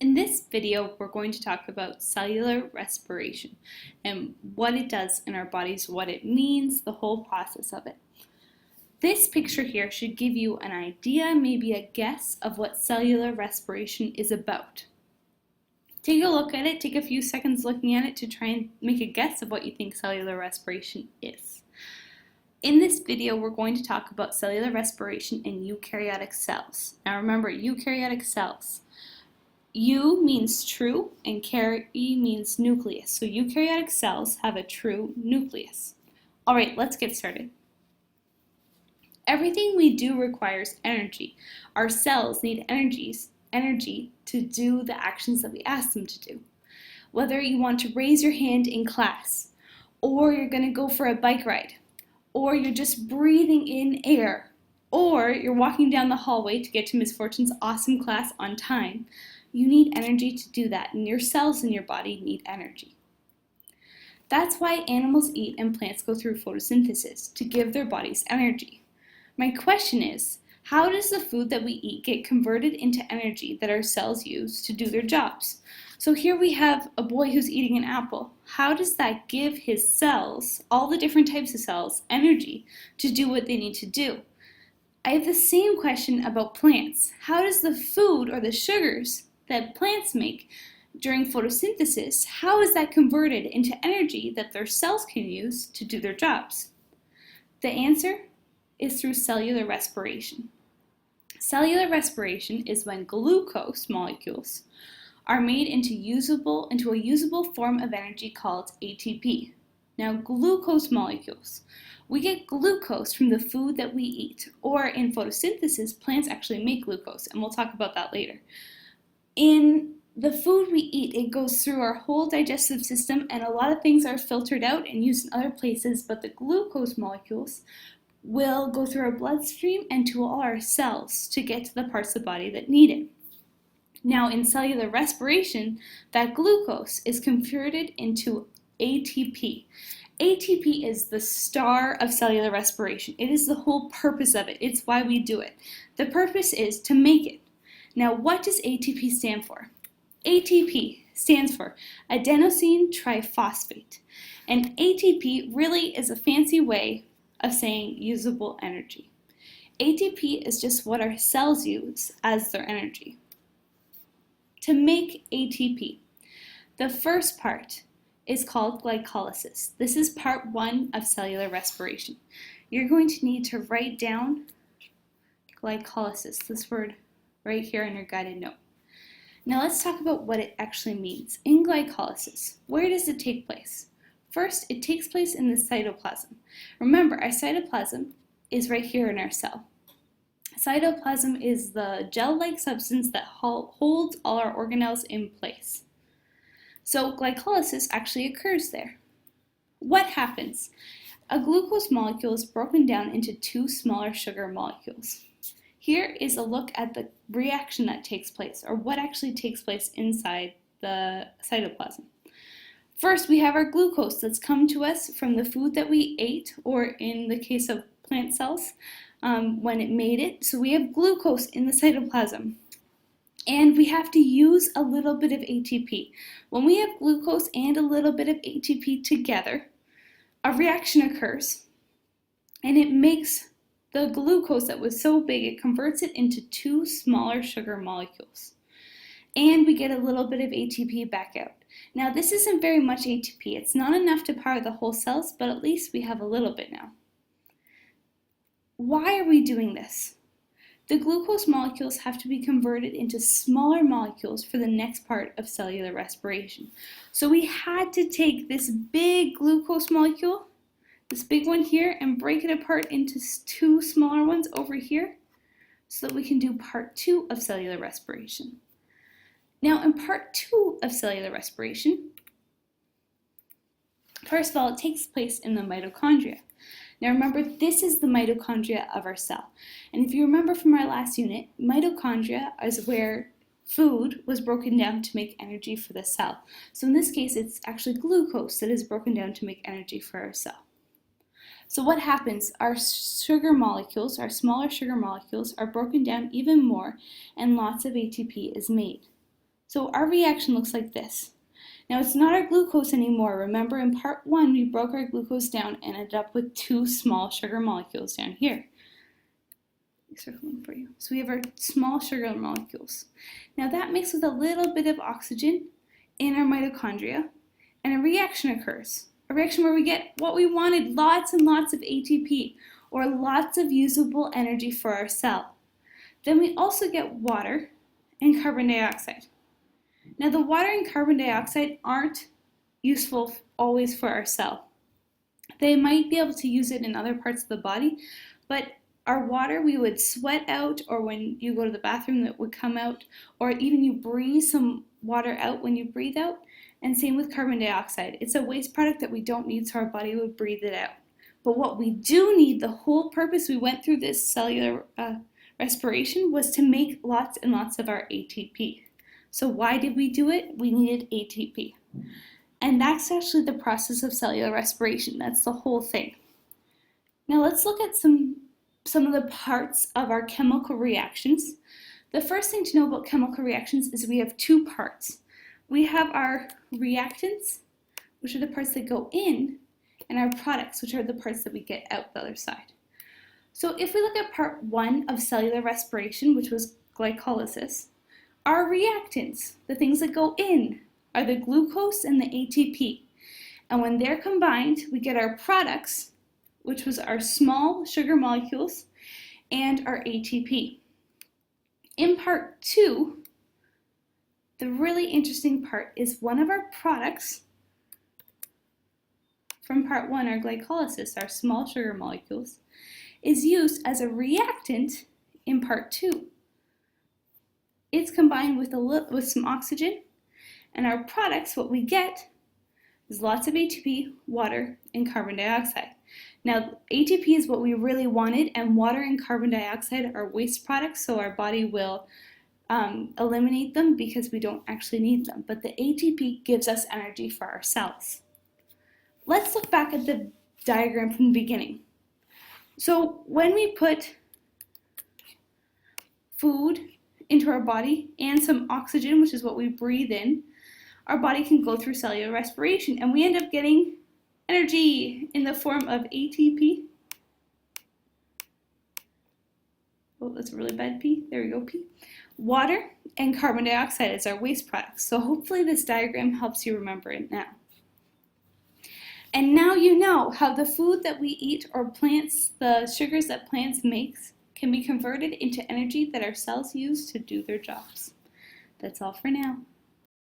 In this video, we're going to talk about cellular respiration and what it does in our bodies, what it means, the whole process of it. This picture here should give you an idea, maybe a guess of what cellular respiration is about. Take a look at it, take a few seconds looking at it to try and make a guess of what you think cellular respiration is. In this video, we're going to talk about cellular respiration in eukaryotic cells. Now remember, eukaryotic cells. Eu means true and kary means nucleus. So eukaryotic cells have a true nucleus. All right, let's get started. Everything we do requires energy. Our cells need energy to do the actions that we ask them to do. Whether you want to raise your hand in class, or you're going to go for a bike ride, or you're just breathing in air, or you're walking down the hallway to get to Ms. Fortune's awesome class on time, you need energy to do that, and your cells in your body need energy. That's why animals eat and plants go through photosynthesis, to give their bodies energy. My question is, how does the food that we eat get converted into energy that our cells use to do their jobs? So here we have a boy who's eating an apple. How does that give his cells, all the different types of cells, energy to do what they need to do? I have the same question about plants. How does the food or the sugars that plants make during photosynthesis, how is that converted into energy that their cells can use to do their jobs? The answer is through cellular respiration. Cellular respiration is when glucose molecules are made into a usable form of energy called ATP. Now, glucose molecules. We get glucose from the food that we eat, or in photosynthesis, plants actually make glucose, and we'll talk about that later. In the food we eat, it goes through our whole digestive system, and a lot of things are filtered out and used in other places, but the glucose molecules will go through our bloodstream and to all our cells to get to the parts of the body that need it. Now, in cellular respiration, that glucose is converted into ATP. ATP is the star of cellular respiration. It is the whole purpose of it. It's why we do it. The purpose is to make it. Now, what does ATP stand for? ATP stands for adenosine triphosphate. And ATP really is a fancy way of saying usable energy. ATP is just what our cells use as their energy. To make ATP, the first part is called glycolysis. This is part 1 of cellular respiration. You're going to need to write down glycolysis, this word right here in your guided note. Now let's talk about what it actually means. In glycolysis, where does it take place? First, it takes place in the cytoplasm. Remember, our cytoplasm is right here in our cell. Cytoplasm is the gel-like substance that holds all our organelles in place. So glycolysis actually occurs there. What happens? A glucose molecule is broken down into 2 smaller sugar molecules. Here is a look at the reaction that takes place, or what actually takes place inside the cytoplasm. First, we have our glucose that's come to us from the food that we ate, or in the case of plant cells, when it made it. So we have glucose in the cytoplasm. And we have to use a little bit of ATP. When we have glucose and a little bit of ATP together, a reaction occurs, and it makes the glucose that was so big, it converts it into 2 smaller sugar molecules. And we get a little bit of ATP back out. Now, this isn't very much ATP. It's not enough to power the whole cells, but at least we have a little bit now. Why are we doing this? The glucose molecules have to be converted into smaller molecules for the next part of cellular respiration. So we had to take this big glucose molecule, this big one here, and break it apart into 2 smaller ones over here so that we can do part 2 of cellular respiration. Now, in part 2 of cellular respiration, first of all, it takes place in the mitochondria. Now remember, this is the mitochondria of our cell. And if you remember from our last unit, mitochondria is where food was broken down to make energy for the cell. So in this case, it's actually glucose that is broken down to make energy for our cell. So what happens? Our sugar molecules, our smaller sugar molecules, are broken down even more, and lots of ATP is made. So our reaction looks like this. Now it's not our glucose anymore. Remember in part 1 we broke our glucose down and ended up with 2 small sugar molecules down here. Circling for you. So we have our small sugar molecules. Now that mixed with a little bit of oxygen in our mitochondria, and a reaction occurs. A reaction where we get what we wanted, lots and lots of ATP, or lots of usable energy for our cell. Then we also get water and carbon dioxide. Now the water and carbon dioxide aren't useful always for our cell. They might be able to use it in other parts of the body, but our water we would sweat out, or when you go to the bathroom that would come out, or even you breathe some water out when you breathe out, and same with carbon dioxide. It's a waste product that we don't need, so our body would breathe it out. But what we do need, the whole purpose we went through this cellular respiration was to make lots and lots of our ATP. So why did we do it? We needed ATP. And that's actually the process of cellular respiration. That's the whole thing. Now let's look at some of the parts of our chemical reactions. The first thing to know about chemical reactions is we have 2 parts. We have our reactants, which are the parts that go in, and our products, which are the parts that we get out the other side. So if we look at part 1 of cellular respiration, which was glycolysis, our reactants, the things that go in, are the glucose and the ATP. And when they're combined, we get our products, which was our small sugar molecules and our ATP. In part 2, the really interesting part is one of our products from part 1, our glycolysis, our small sugar molecules, is used as a reactant in part 2. It's combined with some oxygen, and our products, what we get, is lots of ATP, water, and carbon dioxide. Now, ATP is what we really wanted, and water and carbon dioxide are waste products, so our body will eliminate them because we don't actually need them. But the ATP gives us energy for our cells. Let's look back at the diagram from the beginning. So when we put food into our body and some oxygen, which is what we breathe in, our body can go through cellular respiration, and we end up getting energy in the form of ATP. Oh, that's a really bad P. There we go, P. Water and carbon dioxide as our waste products. So hopefully this diagram helps you remember it now. And now you know how the food that we eat, or plants, the sugars that plants make, can be converted into energy that our cells use to do their jobs. That's all for now.